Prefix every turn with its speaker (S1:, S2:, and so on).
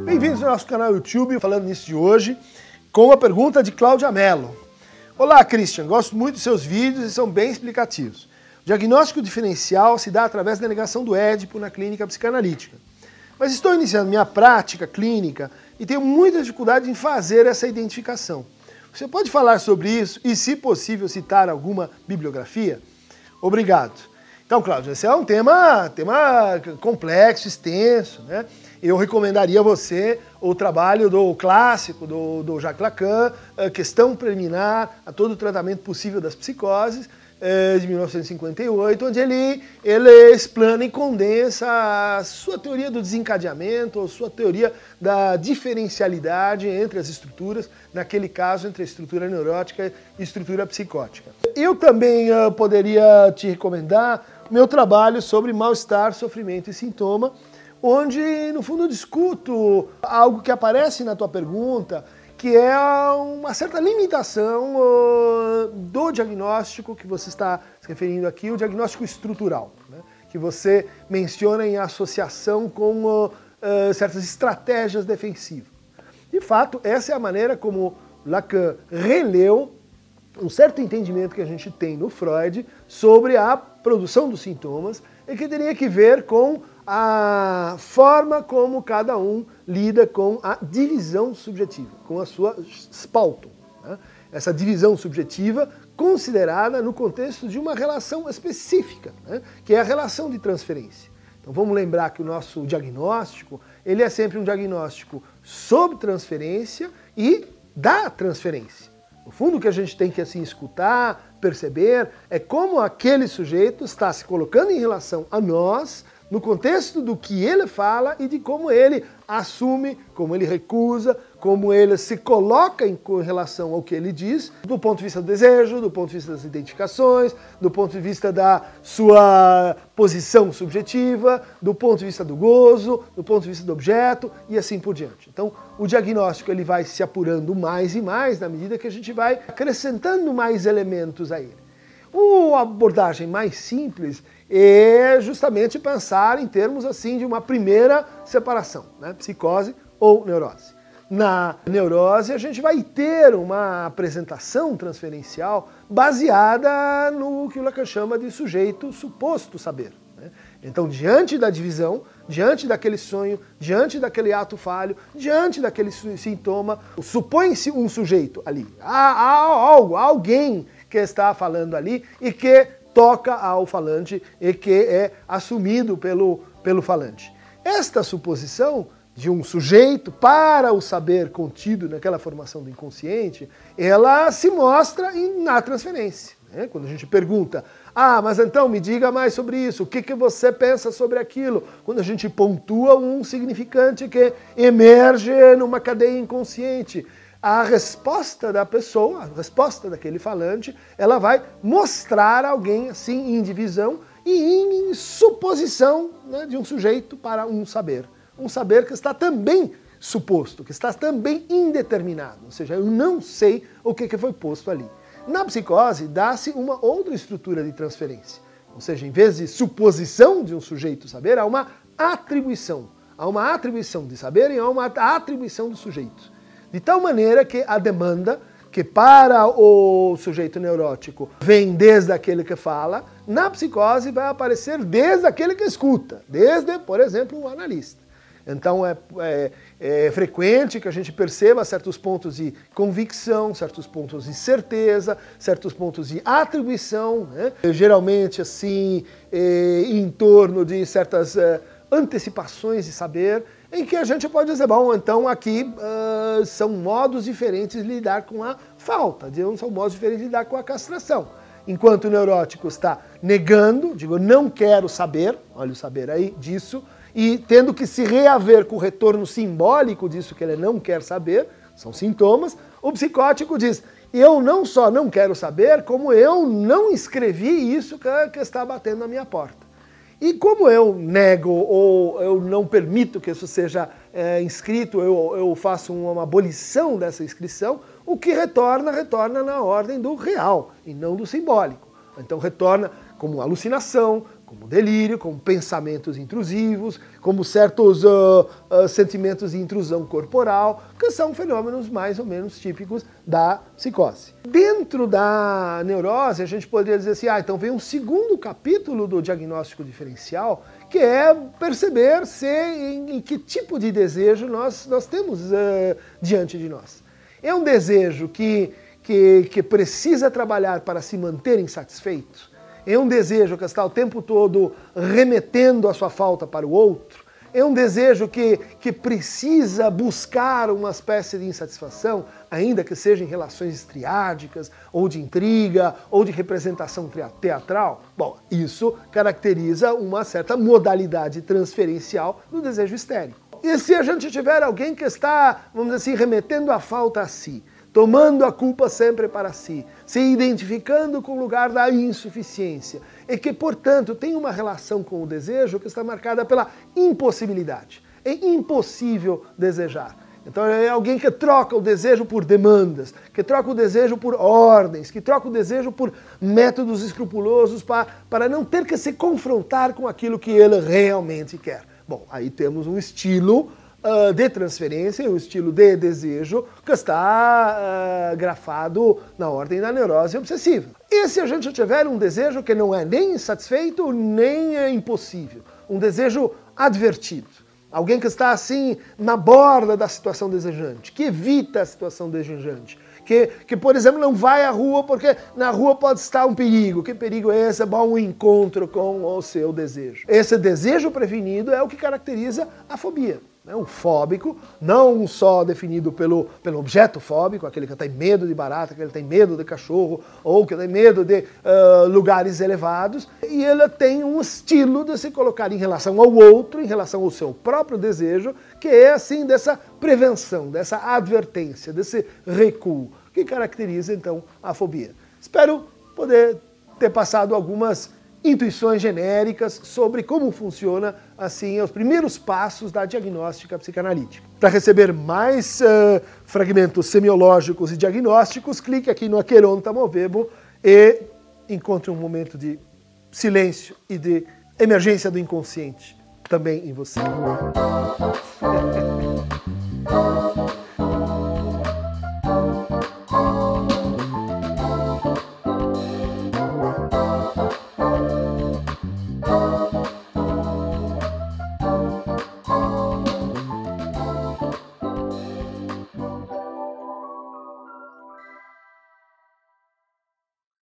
S1: Bem-vindos ao nosso canal YouTube, falando nisso de hoje, com a pergunta de Cláudia Mello. Olá, Christian, gosto muito dos seus vídeos e são bem explicativos. O diagnóstico diferencial se dá através da negação do Édipo na clínica psicanalítica. Mas estou iniciando minha prática clínica e tenho muita dificuldade em fazer essa identificação. Você pode falar sobre isso e, se possível, citar alguma bibliografia? Obrigado. Então, Cláudia, esse é um tema complexo, extenso, né? Eu recomendaria a você o trabalho do clássico, do Jacques Lacan, Questão Preliminar a todo o tratamento possível das psicoses, de 1958, onde ele explana e condensa a sua teoria do desencadeamento, ou sua teoria da diferencialidade entre as estruturas, naquele caso entre a estrutura neurótica e a estrutura psicótica. Eu também poderia te recomendar meu trabalho sobre mal-estar, sofrimento e sintoma, onde, no fundo, eu discuto algo que aparece na tua pergunta, que é uma certa limitação do diagnóstico que você está se referindo aqui, o diagnóstico estrutural, né? Que você menciona em associação com certas estratégias defensivas. De fato, essa é a maneira como Lacan releu um certo entendimento que a gente tem no Freud sobre a produção dos sintomas e que teria que ver com a forma como cada um lida com a divisão subjetiva, com a sua Spaltung, né? Essa divisão subjetiva considerada no contexto de uma relação específica, né? Que é a relação de transferência. Então vamos lembrar que o nosso diagnóstico, ele é sempre um diagnóstico sob transferência e da transferência. No fundo, o que a gente tem que assim escutar, perceber, é como aquele sujeito está se colocando em relação a nós, no contexto do que ele fala e de como ele assume, como ele recusa, como ele se coloca em relação ao que ele diz, do ponto de vista do desejo, do ponto de vista das identificações, do ponto de vista da sua posição subjetiva, do ponto de vista do gozo, do ponto de vista do objeto e assim por diante. Então, o diagnóstico ele vai se apurando mais e mais na medida que a gente vai acrescentando mais elementos a ele. Uma abordagem mais simples é justamente pensar em termos assim de uma primeira separação, né? Psicose ou neurose. Na neurose a gente vai ter uma apresentação transferencial baseada no que o Lacan chama de sujeito suposto saber, né? Então, diante da divisão, diante daquele sonho, diante daquele ato falho, diante daquele sintoma, supõe-se um sujeito ali. Há alguém que está falando ali e que toca ao falante e que é assumido pelo falante. Esta suposição de um sujeito para o saber contido naquela formação do inconsciente, ela se mostra na transferência, né? Quando a gente pergunta, mas então me diga mais sobre isso, o que você pensa sobre aquilo? Quando a gente pontua um significante que emerge numa cadeia inconsciente, a resposta da pessoa, a resposta daquele falante, ela vai mostrar alguém assim em divisão e em suposição, né, de um sujeito para um saber. Um saber que está também suposto, que está também indeterminado, ou seja, eu não sei o que foi posto ali. Na psicose, dá-se uma outra estrutura de transferência, ou seja, em vez de suposição de um sujeito saber, há uma atribuição. Há uma atribuição de saber e há uma atribuição do sujeito. De tal maneira que a demanda, que para o sujeito neurótico vem desde aquele que fala, na psicose vai aparecer desde aquele que escuta, desde, por exemplo, o analista. Então é frequente que a gente perceba certos pontos de convicção, certos pontos de certeza, certos pontos de atribuição, né? Geralmente assim, em torno de certas antecipações de saber, em que a gente pode dizer, bom, então aqui são modos diferentes de lidar com a falta, são modos diferentes de lidar com a castração. Enquanto o neurótico está negando, não quero saber, olha o saber aí, disso, e tendo que se reaver com o retorno simbólico disso que ele não quer saber, são sintomas, o psicótico diz, eu não só não quero saber, como eu não escrevi isso que está batendo na minha porta. E como eu nego ou eu não permito que isso seja inscrito, eu faço uma abolição dessa inscrição, o que retorna na ordem do real e não do simbólico. Então retorna como alucinação, como delírio, como pensamentos intrusivos, como certos sentimentos de intrusão corporal, que são fenômenos mais ou menos típicos da psicose. Dentro da neurose, a gente poderia dizer assim, então vem um segundo capítulo do diagnóstico diferencial, que é perceber em que tipo de desejo nós temos diante de nós. É um desejo que precisa trabalhar para se manter insatisfeito? É um desejo que está o tempo todo remetendo a sua falta para o outro? É um desejo que precisa buscar uma espécie de insatisfação, ainda que seja em relações estriádicas, ou de intriga, ou de representação teatral? Bom, isso caracteriza uma certa modalidade transferencial do desejo histérico. E se a gente tiver alguém que está, vamos dizer assim, remetendo a falta a si, tomando a culpa sempre para si, se identificando com o lugar da insuficiência, e que, portanto, tem uma relação com o desejo que está marcada pela impossibilidade. É impossível desejar. Então é alguém que troca o desejo por demandas, que troca o desejo por ordens, que troca o desejo por métodos escrupulosos para não ter que se confrontar com aquilo que ele realmente quer. Bom, aí temos um estilo de transferência, um estilo de desejo que está grafado na ordem da neurose obsessiva. E se a gente tiver um desejo que não é nem insatisfeito, nem é impossível, um desejo advertido, alguém que está assim na borda da situação desejante, que evita a situação desejante, que por exemplo, não vai à rua porque na rua pode estar um perigo. Que perigo é esse? É bom um encontro com o seu desejo. Esse desejo prevenido é o que caracteriza a fobia. Um fóbico, não só definido pelo objeto fóbico, aquele que tem medo de barata, aquele que tem medo de cachorro, ou que tem medo de lugares elevados, e ele tem um estilo de se colocar em relação ao outro, em relação ao seu próprio desejo, que é assim dessa prevenção, dessa advertência, desse recuo, que caracteriza então a fobia. Espero poder ter passado algumas intuições genéricas sobre como funciona assim os primeiros passos da diagnóstica psicanalítica. Para receber mais fragmentos semiológicos e diagnósticos, clique aqui no Aqueronta Movebo e encontre um momento de silêncio e de emergência do inconsciente também em você.